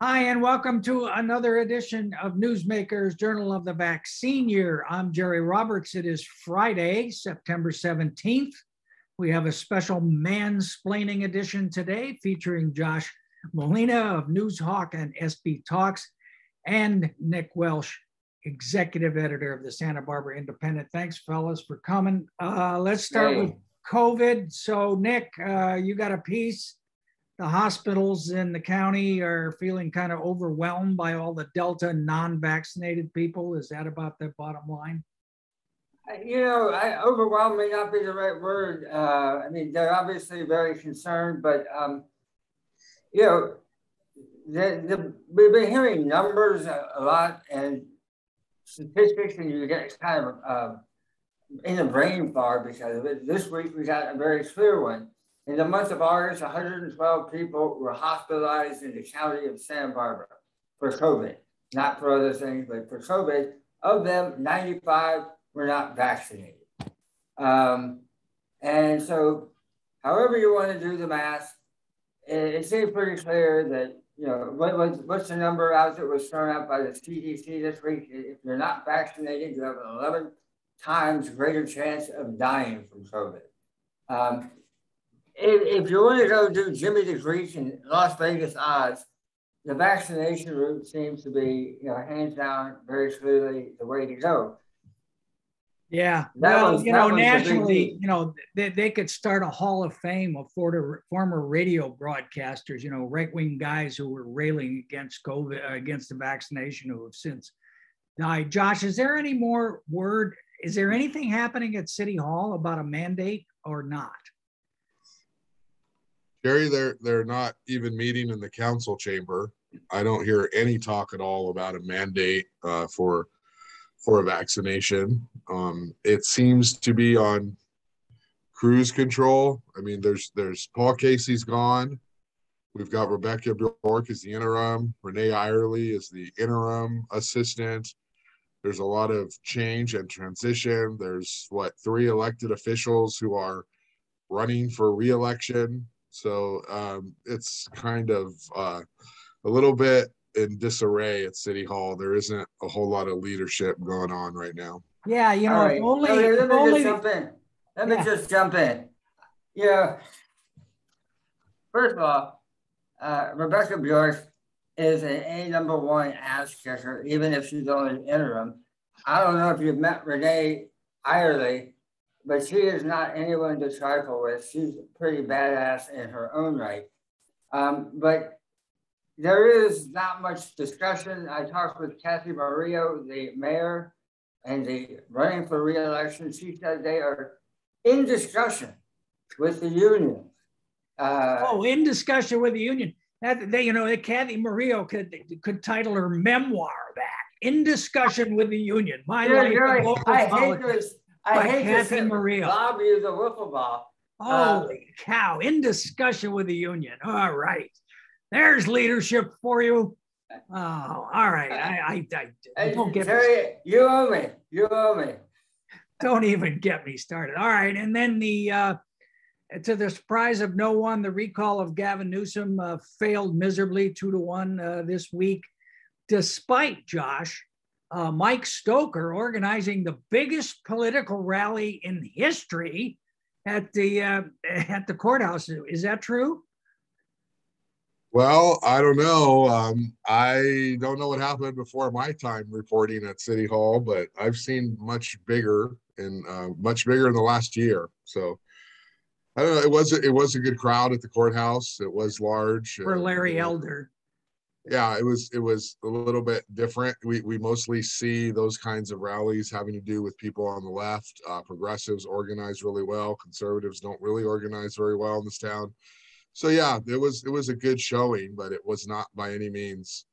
Hi, and welcome to another edition of Newsmakers, Journal of the Vaccine Year. I'm Jerry Roberts. It is Friday, September 17th. We have a special Mansplaining edition today featuring Josh Molina of Newshawk and SB Talks and Nick Welsh, executive editor of the Santa Barbara Independent. Thanks, fellas, for coming. Let's start with COVID. So, Nick, you got a piece. The hospitals in the county are feeling kind of overwhelmed by all the Delta non-vaccinated people. Is that about the bottom line? Overwhelmed may not be the right word. They're obviously very concerned, but, we've been hearing numbers a lot and statistics, and you get kind of in the brain fog because of it. This week, we got a very clear one. In the month of August, 112 people were hospitalized in the county of Santa Barbara for COVID, not for other things, but for COVID. Of them, 95 were not vaccinated. And so, however you want to do the math, it seems pretty clear that, what's the number out that was thrown out by the CDC this week? If you're not vaccinated, you have an 11 times greater chance of dying from COVID. If you want to go do Jimmy the Greek and Las Vegas odds, the vaccination route seems to be, hands down, very clearly the way to go. Yeah, nationally, they could start a Hall of Fame of former radio broadcasters, right-wing guys who were railing against COVID, against the vaccination, who have since died. Josh, is there any more word? Is there anything happening at City Hall about a mandate or not? Jerry, they're not even meeting in the council chamber. I don't hear any talk at all about a mandate for a vaccination. It seems to be on cruise control. I mean, there's Paul Casey's gone. We've got Rebecca Bjork as the interim. Renee Irely is the interim assistant. There's a lot of change and transition. There's 3 elected officials who are running for re-election. So it's kind of a little bit in disarray at City Hall. There isn't a whole lot of leadership going on right now. Yeah, right. Let me just jump in. First of all, Rebecca Bjork is a #1 ass kicker, even if she's only interim. I don't know if you've met Renee Irely, but she is not anyone to trifle with. She's pretty badass in her own right. But there is not much discussion. I talked with Cathy Murillo, the mayor, and the running for re-election. She said they are in discussion with the union. In discussion with the union. Cathy Murillo could title her memoir that, In Discussion with the Union. My life in local politics. I hate Cathy Murillo. Bob used a wiffle ball. Holy cow, in discussion with the union. All right. There's leadership for you. Oh, all right. I don't get Terry, you owe me. Don't even get me started. All right. And then to the surprise of no one, the recall of Gavin Newsom failed miserably 2-1 this week, despite Josh, Mike Stoker organizing the biggest political rally in history at the courthouse. Is that true? Well, I don't know. I don't know what happened before my time reporting at City Hall, but I've seen much bigger in the last year. So I don't know. It was a good crowd at the courthouse. It was large. For Larry Elder. Yeah, it was a little bit different. We mostly see those kinds of rallies having to do with people on the left. Progressives organize really well. Conservatives don't really organize very well in this town. So yeah, it was a good showing, but it was not by any means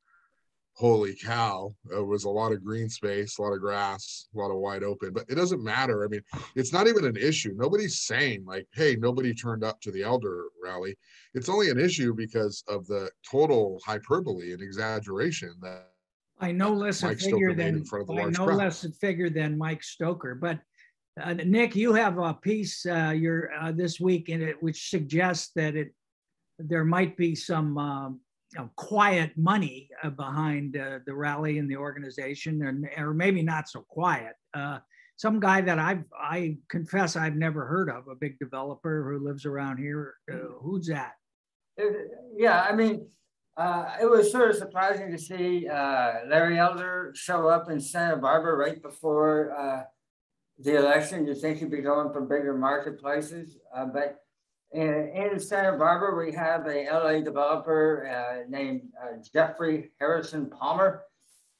holy cow. It was a lot of green space, a lot of grass, a lot of wide open, but it doesn't matter. I mean, it's not even an issue. Nobody's saying like, hey, nobody turned up to the Elder rally. It's only an issue because of the total hyperbole and exaggeration that I know less a figure than Mike Stoker. But Nick, you have a piece this week in it which suggests that there might be some quiet money behind the rally and the organization, or maybe not so quiet. Some guy that I confess I've never heard of, a big developer who lives around here. Who's that? Yeah, I mean, it was sort of surprising to see Larry Elder show up in Santa Barbara right before the election. You think he'd be going for bigger marketplaces, but in Santa Barbara, we have a LA developer named Jeffrey Harrison Palmer,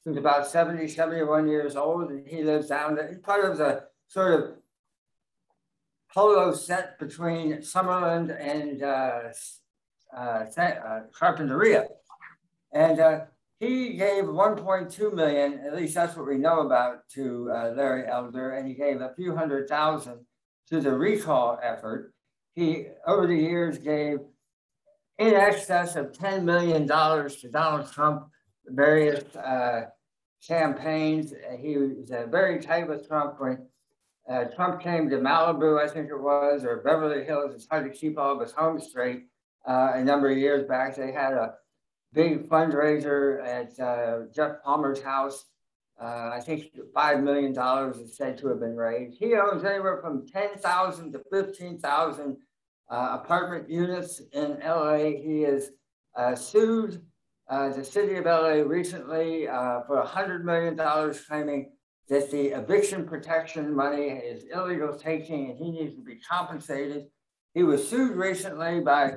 who's about 70, 71 years old, and he lives down there. He's part of the sort of polo set between Summerlin and Carpinteria. And he gave 1.2 million, at least that's what we know about, to Larry Elder, and he gave a few $100,000 to the recall effort. He, over the years, gave in excess of $10 million to Donald Trump, various campaigns. He was very tight with Trump. When Trump came to Malibu, I think it was, or Beverly Hills, it's hard to keep all of his homes straight. A number of years back, they had a big fundraiser at Jeff Palmer's house. I think $5 million is said to have been raised. He owns anywhere from 10,000 to 15,000 apartment units in LA. He has sued the city of LA recently for $100 million, claiming that the eviction protection money is illegal taking and he needs to be compensated. He was sued recently by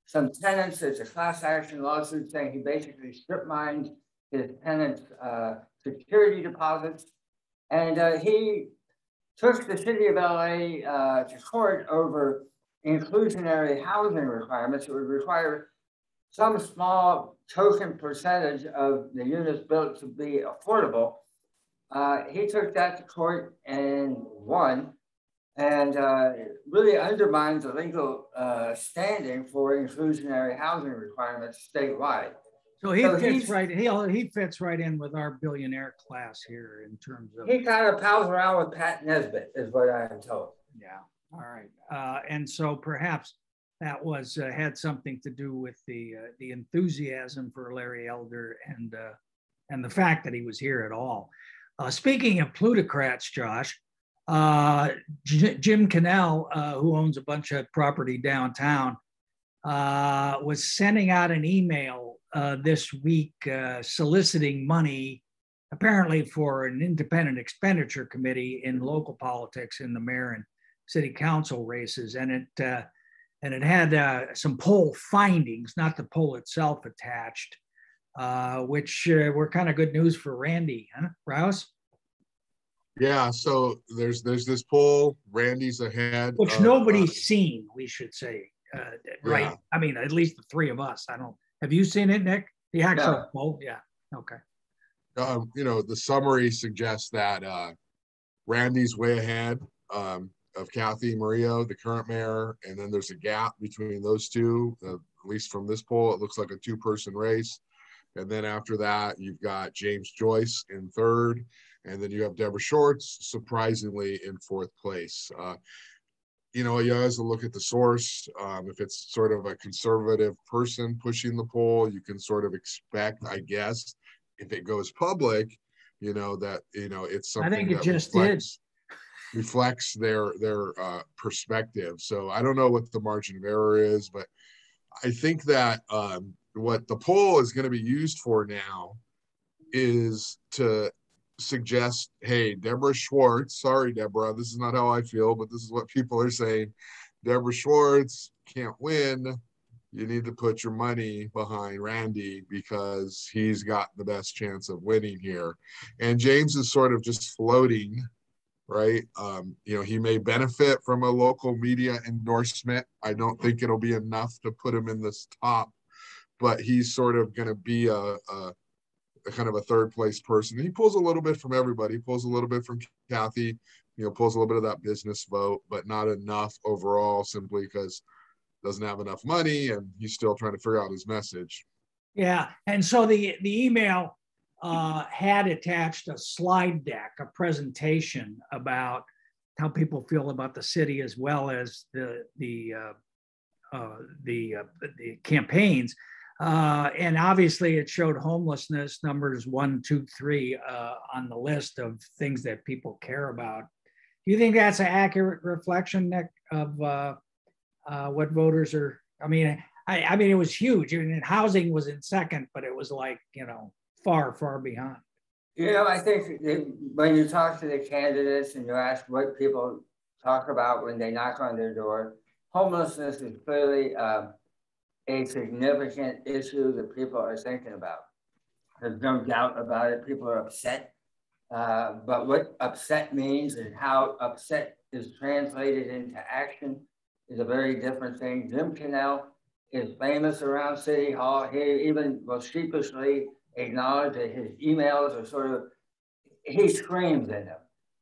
some tenants. It's a class action lawsuit saying he basically strip mined his tenants' security deposits. And he took the city of LA to court over inclusionary housing requirements. It would require some small token percentage of the units built to be affordable. He took that to court and won, and really undermines the legal standing for inclusionary housing requirements statewide. So he fits right in with our billionaire class here in terms of. He kind of pals around with Pat Nesbitt, is what I am told. Yeah. All right. And so perhaps that was had something to do with the enthusiasm for Larry Elder and the fact that he was here at all. Speaking of plutocrats, Josh, Jim Cannell, who owns a bunch of property downtown, was sending out an email this week soliciting money, apparently for an independent expenditure committee in local politics in the mayor and city council races, and it had some poll findings, not the poll itself attached, which were kind of good news for Randy, huh, Rowse? Yeah, so there's this poll. Randy's ahead, which nobody's seen, we should say, right? Yeah. I mean, at least the three of us. I don't. Have you seen it, Nick? The actual poll? Yeah. Okay. The summary suggests that Randy's way ahead of Cathy Murillo, the current mayor, and then there's a gap between those two. At least from this poll, it looks like a two-person race. And then after that, you've got James Joyce in third, and then you have Deborah Shorts, surprisingly, in fourth place. You have to look at the source. If it's sort of a conservative person pushing the poll, you can sort of expect, I guess, if it goes public, that it's something I think it that just reflects their perspective. So I don't know what the margin of error is, but I think that what the poll is going to be used for now is to suggest, hey, Deborah Schwartz, sorry, Deborah, this is not how I feel, but this is what people are saying. Deborah Schwartz can't win. You need to put your money behind Randy because he's got the best chance of winning here. And James is sort of just floating, right? He may benefit from a local media endorsement. I don't think it'll be enough to put him in this top, but he's sort of going to be a kind of a third place person. He pulls a little bit from everybody. He pulls a little bit from Cathy, pulls a little bit of that business vote, but not enough overall, simply because doesn't have enough money and he's still trying to figure out his message. Yeah. And so the email had attached a slide deck, a presentation about how people feel about the city as well as the campaigns. And obviously it showed homelessness numbers 1, 2, 3 on the list of things that people care about. Do you think that's an accurate reflection, Nick, of what voters are? I mean, it was huge. I mean, housing was in second, but it was like, far, far behind. I think when you talk to the candidates and you ask what people talk about when they knock on their door, homelessness is clearly a significant issue that people are thinking about. There's no doubt about it. People are upset. But what upset means and how upset is translated into action is a very different thing. Jim Cannell is famous around City Hall. He even will sheepishly acknowledge that his emails are he screams in them.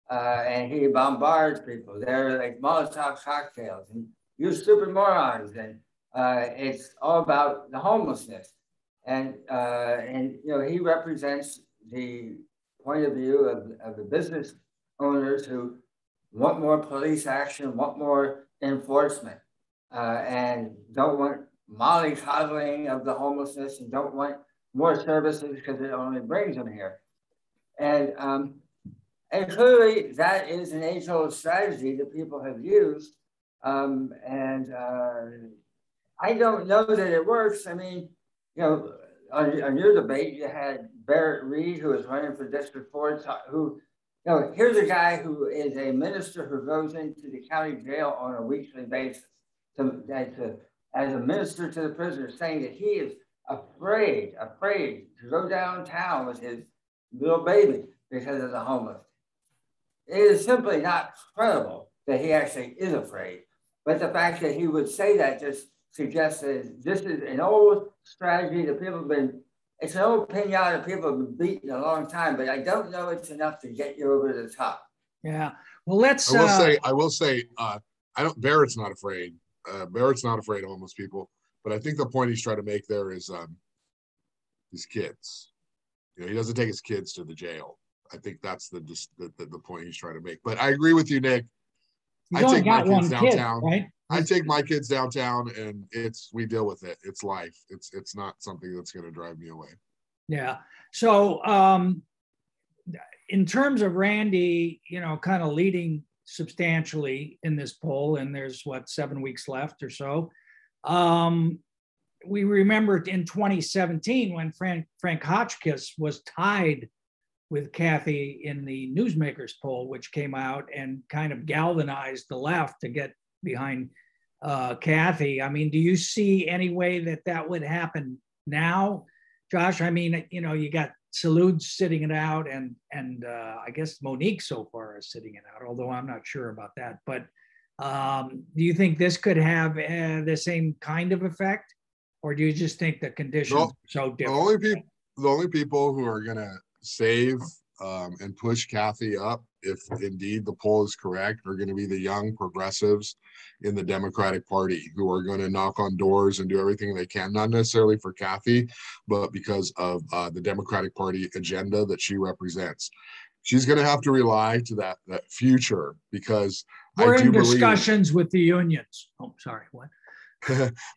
And he bombards people. They're like Molotov cocktails and you stupid morons. And it's all about the homelessness. And he represents the point of view of the business owners who want more police action, want more enforcement, and don't want mollycoddling of the homelessness and don't want more services because it only brings them here. And clearly that is an age-old strategy that people have used. I don't know that it works. I mean, on your debate, you had Barrett Reed, who is running for District 4, who, here's a guy who is a minister who goes into the county jail on a weekly basis as a minister to the prisoners, saying that he is afraid to go downtown with his little baby because of the homeless. It is simply not credible that he actually is afraid. But the fact that he would say that just suggests that this is an old strategy that people have been, it's an old pinata people have been beating a long time, but I don't know it's enough to get you over the top. Yeah. Well, let's. I will say, Barrett's not afraid. Barrett's not afraid of homeless people, but I think the point he's trying to make there is his kids. He doesn't take his kids to the jail. I think that's the point he's trying to make. But I agree with you, Nick. I take my kids downtown. Kid, right? I take my kids downtown, and we deal with it. It's life. It's not something that's going to drive me away. Yeah. So, in terms of Randy, kind of leading substantially in this poll, and there's 7 weeks left or so. We remember in 2017 when Frank Hotchkiss was tied with Cathy in the Newsmakers poll, which came out and kind of galvanized the left to get behind Cathy. I mean, do you see any way that would happen now, Josh? I mean, you got Salud sitting it out, and I guess Monique so far is sitting it out, although I'm not sure about that. But do you think this could have the same kind of effect, or do you just think the conditions are so different? The only people who are going to save and push Cathy up, if indeed the poll is correct, are going to be the young progressives in the Democratic Party who are going to knock on doors and do everything they can, not necessarily for Cathy, but because of the Democratic Party agenda that she represents. She's going to have to rely to that future, because we're in discussions with the unions. Oh, sorry, what?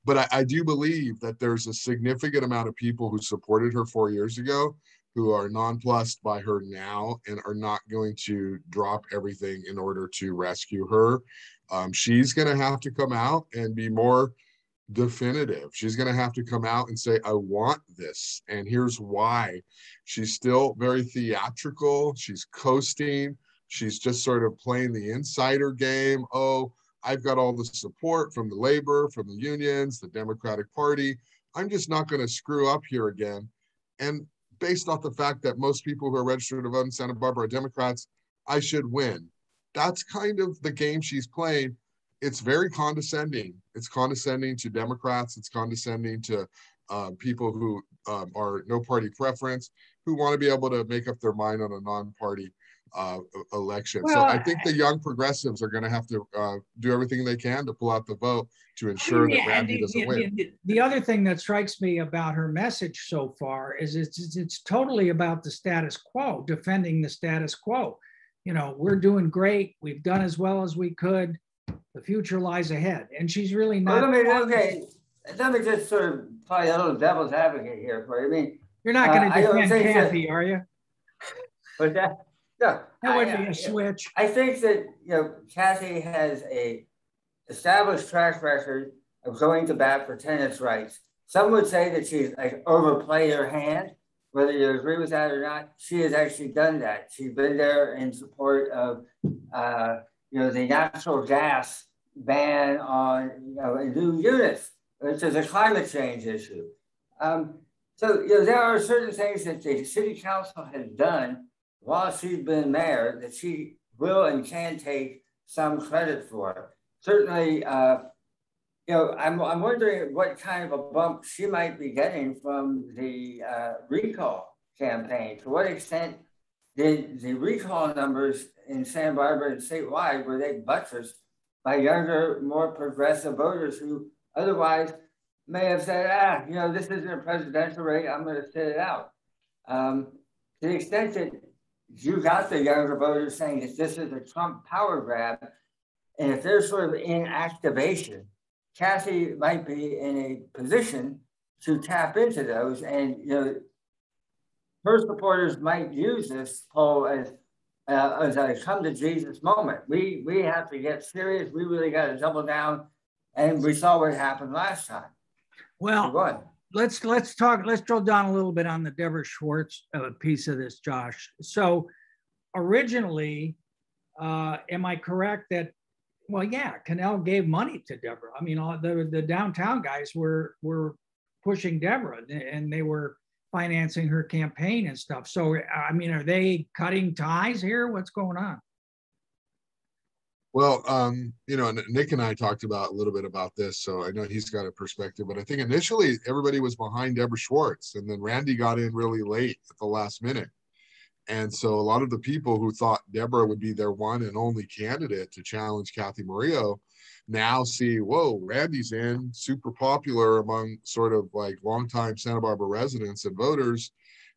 But I do believe that there's a significant amount of people who supported her 4 years ago who are nonplussed by her now and are not going to drop everything in order to rescue her. She's going to have to come out and be more definitive. She's going to have to come out and say, I want this, and here's why. She's still very theatrical. She's coasting. She's just sort of playing the insider game. Oh, I've got all the support from the labor, from the unions, the Democratic Party. I'm just not going to screw up here again. And based off the fact that most people who are registered to vote in Santa Barbara are Democrats, I should win. That's kind of the game she's playing. It's very condescending. It's condescending to Democrats. It's condescending to people who are no party preference, who want to be able to make up their mind on a non-party election. Well, so I think the young progressives are going to have to do everything they can to pull out the vote to ensure that Randy doesn't win. The other thing that strikes me about her message so far is it's totally about the status quo, defending the status quo. We're doing great. We've done as well as we could. The future lies ahead. And she's really not. Okay. let me just sort of play a little devil's advocate here for you. I mean, You're not going to defend Cathy, that, are you? But no, That would be a switch. I think that Cathy has a established track record of going to bat for tenants' rights. Some would say that she's like overplayed her hand. Whether you agree with that or not, she has actually done that. She's been there in support of the natural gas ban on new units, which is a climate change issue. So there are certain things that the city council has done while she's been mayor that she will and can take some credit for. Certainly, I'm wondering what kind of a bump she might be getting from the recall campaign. To what extent did the recall numbers in Santa Barbara and statewide were they buttressed by younger, more progressive voters who otherwise may have said, this isn't a presidential race, I'm going to sit it out. To the extent that you got the younger voters saying that this is a Trump power grab, and if they're sort of in activation, Cathy might be in a position to tap into those, and her supporters might use this poll as a come to Jesus moment. We have to get serious. We really got to double down, and we saw what happened last time. Well, let's drill down a little bit on the Deborah Schwartz piece of this, Josh. So originally, am I correct that? Well, yeah, Cannell gave money to Deborah. I mean, all the downtown guys were pushing Deborah, and they were financing her campaign and stuff. So, I mean, are they cutting ties here? What's going on? Well, Nick and I talked about a little bit about this, so I know he's got a perspective, but I think initially everybody was behind Deborah Schwartz, and then Randy got in really late at the last minute. And so a lot of the people who thought Deborah would be their one and only candidate to challenge Cathy Murillo now see, whoa, Randy's in, super popular among sort of like longtime Santa Barbara residents and voters,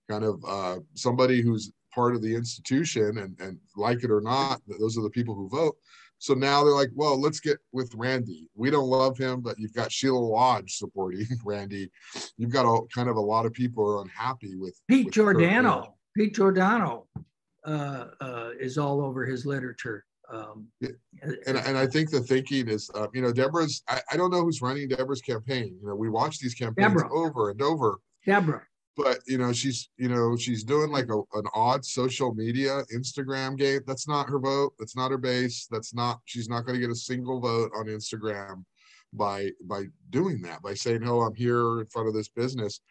kind of somebody who's part of the institution, and like it or not, those are the people who vote. So now they're like, well, let's get with Randy. We don't love him, but you've got Sheila Lodge supporting Randy. You've got a lot of people who are unhappy with Pete Giordano. Pete Giordano is all over his literature. And I think the thinking is, Deborah's, I don't know who's running Deborah's campaign. We watch these campaigns over and over. Deborah. But, she's doing like an odd social media Instagram game. That's not her vote. That's not her base. She's not going to get a single vote on Instagram by doing that, by saying, oh, I'm here in front of this business.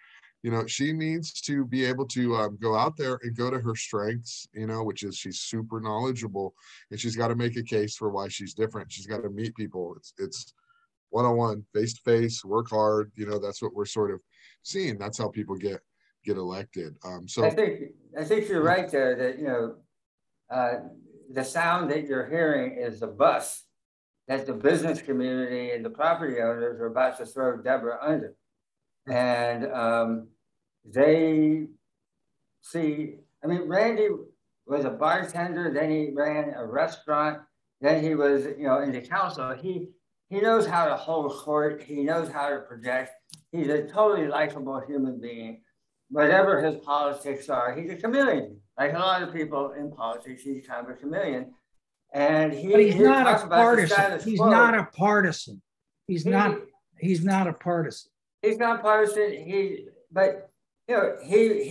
She needs to be able to go out there and go to her strengths, which is she's super knowledgeable, and she's got to make a case for why she's different. She's got to meet people. It's one-on-one, face-to-face, work hard. That's what we're sort of seeing. That's how people get elected. So I think you're right there that, the sound that you're hearing is the bus that the business community and the property owners are about to throw Deborah under. And they see, Randy was a bartender, then he ran a restaurant, then he was, in the council. He knows how to hold court. He knows how to project. He's a totally likable human being. Whatever his politics are, he's a chameleon. Like a lot of people in politics, he's kind of a chameleon. And he's not a partisan. He's not a partisan. He's not a partisan. He's not partisan. He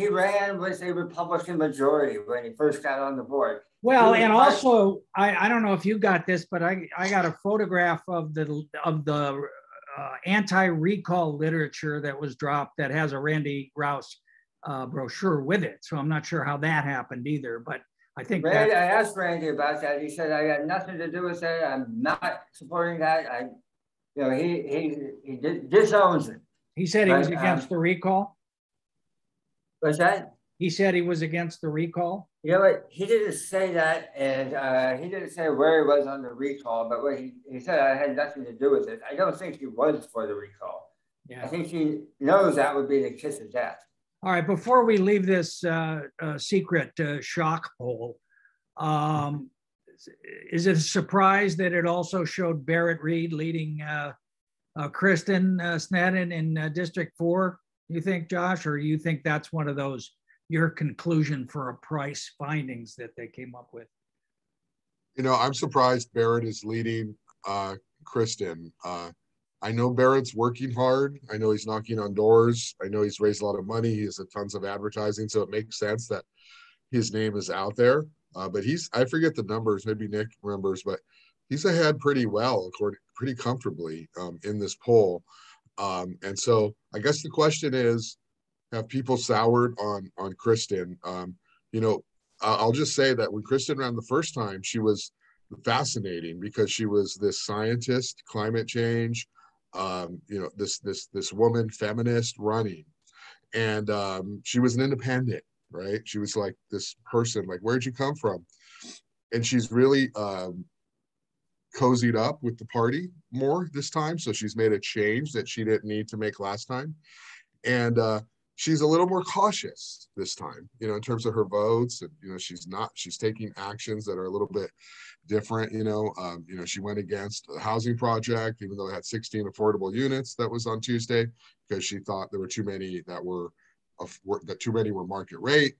ran with a Republican majority when he first got on the board. Well, and also, I don't know if you got this, but I got a photograph of the anti-recall literature that was dropped that has a Randy Rowse brochure with it. So I'm not sure how that happened either, but I think I asked Randy about that. He said, I got nothing to do with it. I'm not supporting that. He disowns it. He said he was against the recall. What's that? He said he was against the recall. You know what? He didn't say that, and he didn't say where he was on the recall, but what he said, I had nothing to do with it. I don't think he was for the recall. Yeah. I think he knows that would be the kiss of death. All right, before we leave this secret shock poll, is it a surprise that it also showed Barrett Reed leading Kristen Sneddon in District 4, you think, Josh, or you think that's one of those, your conclusion for a price findings that they came up with? You know, I'm surprised Barrett is leading Kristen. I know Barrett's working hard. I know he's knocking on doors. I know he's raised a lot of money. He has tons of advertising. So it makes sense that his name is out there. But I forget the numbers, maybe Nick remembers, but he's ahead pretty well, pretty comfortably in this poll. And so I guess the question is, have people soured on Kristen? You know, I'll just say that when Kristen ran the first time, she was fascinating because she was this scientist, climate change, you know, this woman, feminist running. And she was an independent, right? She was like this person, like, where'd you come from? And she's really cozied up with the party more this time. So she's made a change that she didn't need to make last time. And she's a little more cautious this time, you know, in terms of her votes. And, you know, she's taking actions that are a little bit different, you know. She went against the housing project, even though it had 16 affordable units that was on Tuesday, because she thought there were too many that were market rate,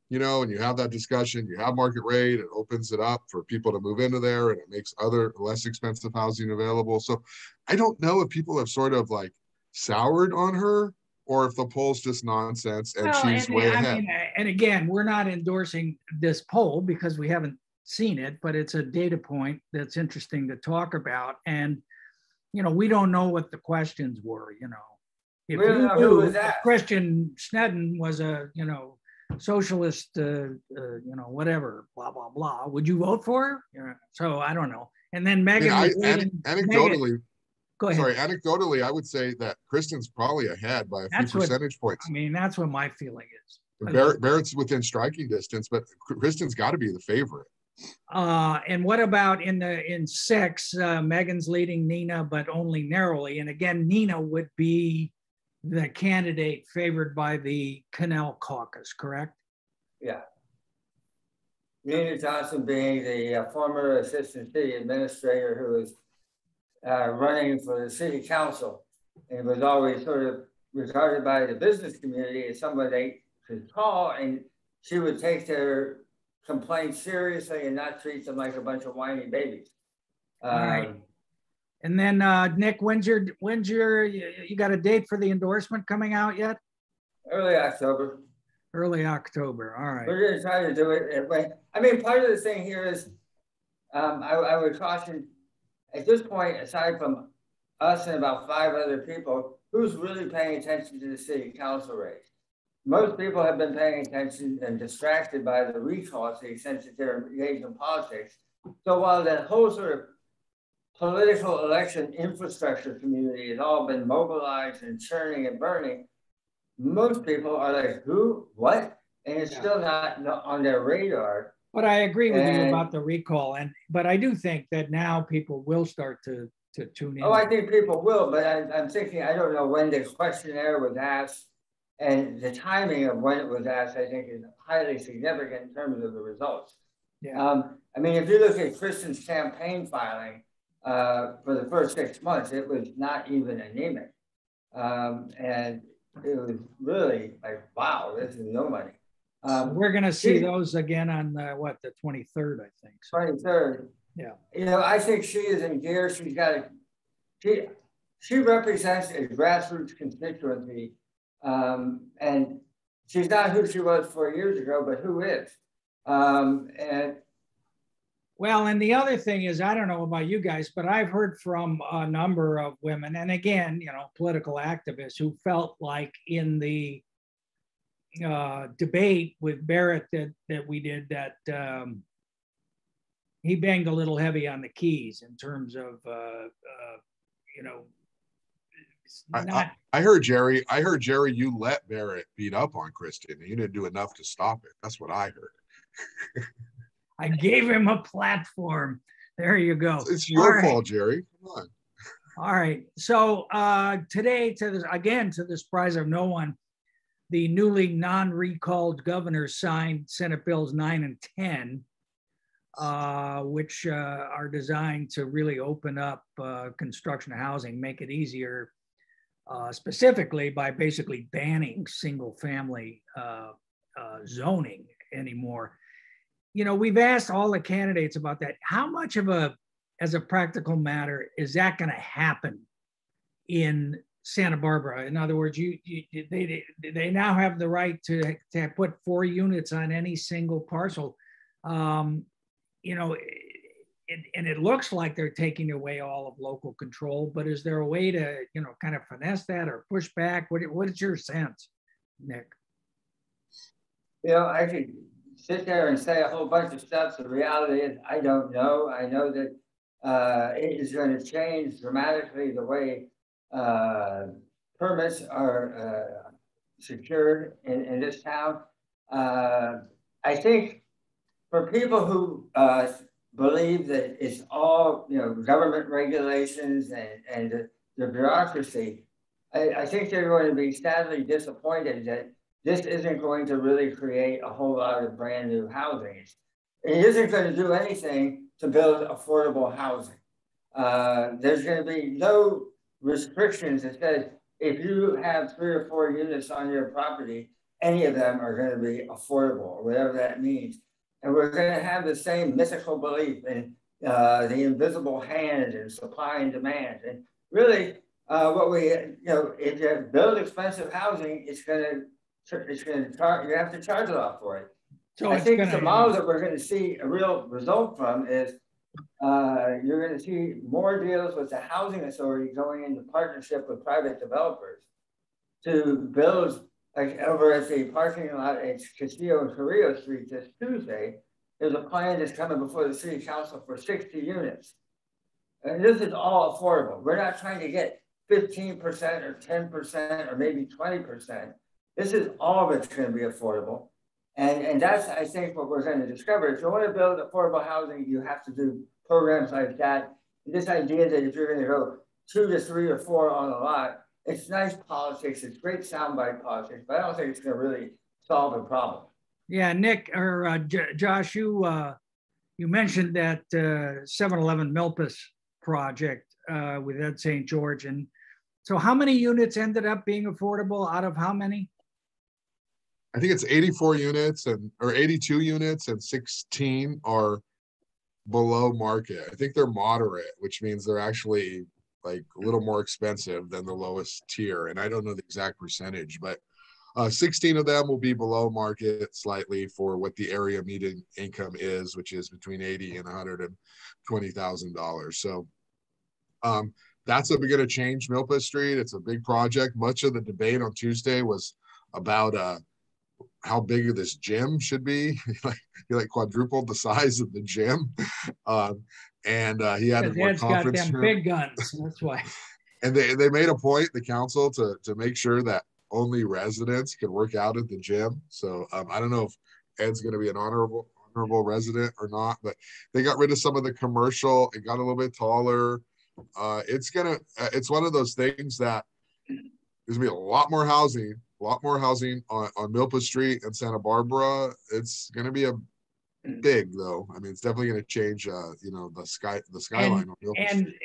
you know. And you have that discussion, you have market rate, it opens it up for people to move into there, and it makes other less expensive housing available. So I don't know if people have sort of like soured on her, or if the poll's just nonsense and she's way ahead. And again, we're not endorsing this poll because we haven't seen it, but it's a data point that's interesting to talk about. And, you know, we don't know what the questions were, you know. If you knew that Christian Sneddon was a, you know, socialist, you know, whatever, blah, blah, blah, would you vote for her? You know, so I don't know. And then Megan, anecdotally, go ahead. Sorry, anecdotally, I would say that Kristen's probably ahead by a few percentage points. I mean, that's what my feeling is. Barrett's within striking distance, but Kristen's got to be the favorite. And what about in 6? Megan's leading Nina, but only narrowly. And again, Nina would be the candidate favored by the Canal caucus, correct? Yeah. Nina Johnson being the former assistant city administrator who was running for the city council, and was always sort of regarded by the business community as somebody they could call, and she would take their complaints seriously and not treat them like a bunch of whiny babies. All right. And then Nick, when's your you got a date for the endorsement coming out yet? Early October. Early October. All right. We're going to try to do it. I mean, part of the thing here is I would caution, at this point, aside from us and about 5 other people, who's really paying attention to the city council race? Most people have been paying attention and distracted by the recall to the extent that they're engaged in politics. So while that whole sort of political election infrastructure community has all been mobilized and churning and burning, most people are like, who, what? And it's still not on their radar. But I agree with you about the recall, but I do think that now people will start to tune in. Oh, I think people will, but I'm thinking, I don't know when the questionnaire was asked, and the timing of when it was asked, I think, is highly significant in terms of the results. Yeah. I mean, if you look at Kristen's campaign filing for the first 6 months, it was not even anemic. And it was really like, wow, this is no money. We're going to see those again on the 23rd, I think. So. 23rd. Yeah. You know, I think she is in gear. She's got she represents a grassroots constituency. And she's not who she was 4 years ago, but who is. Well, and the other thing is, I don't know about you guys, but I've heard from a number of women, and again, you know, political activists who felt like in the debate with Barrett that we did, that he banged a little heavy on the keys in terms of, you know, I heard Jerry, you let Barrett beat up on Kristen and you didn't do enough to stop it. That's what I heard. I gave him a platform. There you go. It's your fault, Jerry. Come on. All right. So today, to the surprise of no one, the newly non-recalled governors signed Senate Bills 9 and 10. which are designed to really open up construction housing, make it easier, specifically by basically banning single family zoning anymore. You know, we've asked all the candidates about that. How much of as a practical matter, is that going to happen in Santa Barbara? In other words, they now have the right to put 4 units on any single parcel. You know, and it looks like they're taking away all of local control, but is there a way to, you know, kind of finesse that or push back? What is your sense, Nick? You know, I could sit there and say a whole bunch of stuff. The reality is, I don't know. I know that it is going to change dramatically the way permits are secured in this town. I think for people who believe that it's all, you know, government regulations and the bureaucracy, I think they're going to be sadly disappointed that this isn't going to really create a whole lot of brand new housing. It isn't going to do anything to build affordable housing. There's going to be no restrictions that says if you have 3 or 4 units on your property, any of them are going to be affordable, or whatever that means. And we're going to have the same mythical belief in the invisible hand and supply and demand. And really, what we, you know, if you build expensive housing, it's going to charge, you have to charge a lot for it. So I think the model that we're going to see a real result from is you're going to see more deals with the housing authority going into partnership with private developers to build, like over at the parking lot at Castillo and Carrillo Street this Tuesday. There's a plan that's coming before the city council for 60 units. And this is all affordable. We're not trying to get 15% or 10% or maybe 20%. This is all of it's going to be affordable. And that's, I think, what we're going to discover. If you want to build affordable housing, you have to do programs like that. This idea that if you're going to go 2 to 3 or 4 on a lot, it's nice politics, it's great soundbite politics, but I don't think it's going to really solve the problem. Yeah, Nick or Josh, you mentioned that 711 Milpas project with Ed St. George. And so how many units ended up being affordable out of how many? I think it's 84 units or 82 units, and 16 are below market. I think they're moderate, which means they're actually like a little more expensive than the lowest tier. And I don't know the exact percentage, but 16 of them will be below market slightly for what the area median income is, which is between $80,000 and $120,000. So that's going to change Milpa Street. It's a big project. Much of the debate on Tuesday was about how big this gym should be. he quadrupled the size of the gym. And he had more conference got them big guns. That's why. And they made a point, the council, to make sure that only residents could work out at the gym. So I don't know if Ed's going to be an honorable resident or not, but they got rid of some of the commercial. It got a little bit taller. It's one of those things that there's going to be a lot more housing on Milpa Street and Santa Barbara. It's going to be a big, though. I mean, it's definitely going to change, the skyline on Milpa Street.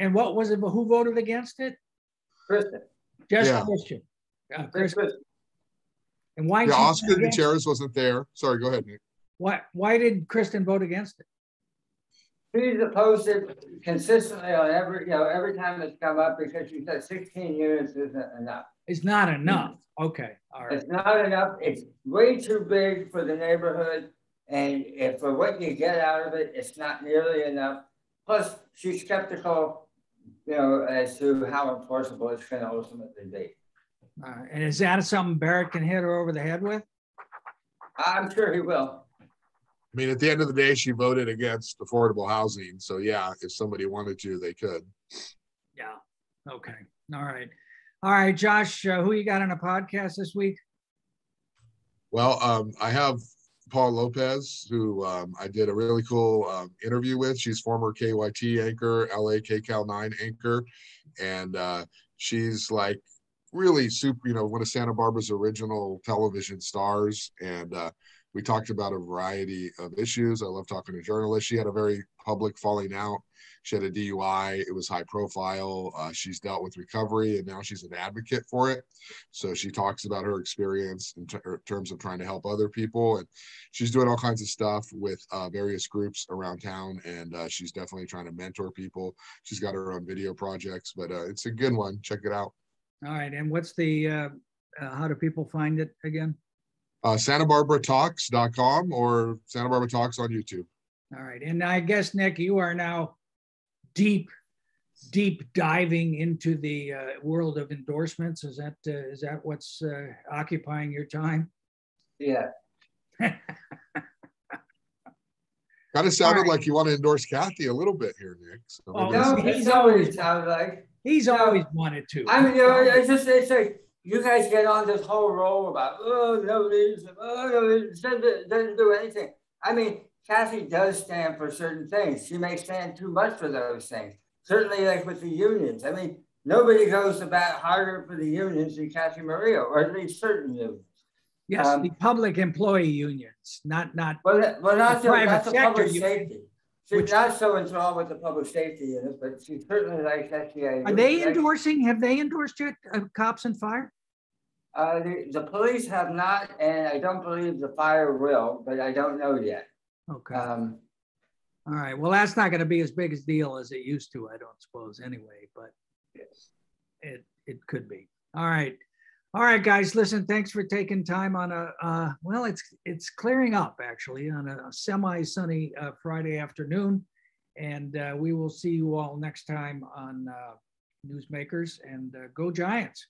And what was it? Who voted against it? Kristen. Christian. Kristen. And why? Yeah, Oscar Gutierrez wasn't there. Sorry, go ahead, Nick. Why did Kristen vote against it? She's opposed it consistently on every time it's come up because she said 16 units isn't enough. It's not enough. Okay, all right. It's not enough. It's way too big for the neighborhood, and for what you get out of it, it's not nearly enough. Plus, she's skeptical, as to how enforceable it's going to ultimately be. And is that something Barrett can hit her over the head with? I'm sure he will. I mean, at the end of the day, she voted against affordable housing. So yeah, if somebody wanted to, they could. Yeah. Okay. All right, Josh, who you got on a podcast this week? Well, I have Paul Lopez, who I did a really cool interview with. She's former KYT anchor, LA KCAL 9 anchor. And she's like really super, one of Santa Barbara's original television stars. And we talked about a variety of issues. I love talking to journalists. She had a very public falling out. She had a DUI. It was high profile. She's dealt with recovery, and now she's an advocate for it. So she talks about her experience in terms of trying to help other people. And she's doing all kinds of stuff with various groups around town. And she's definitely trying to mentor people. She's got her own video projects, but it's a good one. Check it out. All right. And what's the, how do people find it again? SantaBarbaraTalks.com or Santa Barbara Talks on YouTube. All right. And I guess, Nick, you are now deep diving into the world of endorsements. Is that what's occupying your time? Yeah. Kind of sounded like you want to endorse Cathy a little bit here, Nick. So no, he's always sounded like. He's always wanted to. I mean, it's like you guys get on this whole roll about doesn't do anything. I mean, Cathy does stand for certain things. She may stand too much for those things. Certainly, like with the unions. I mean, nobody goes to bat harder for the unions than Cathy Murillo, or at least certain unions. Yes, the public employee unions, not not the public safety. She's not so enthralled with the public safety units, but she certainly likes SCA. Are they endorsing? Have they endorsed yet cops and fire? The police have not, and I don't believe the fire will, but I don't know yet. Okay. All right. Well, that's not going to be as big a deal as it used to, I don't suppose, anyway. But yes, it could be. All right. All right, guys. Listen, thanks for taking time on a well, it's clearing up actually on a semi-sunny Friday afternoon, and we will see you all next time on Newsmakers. And go Giants.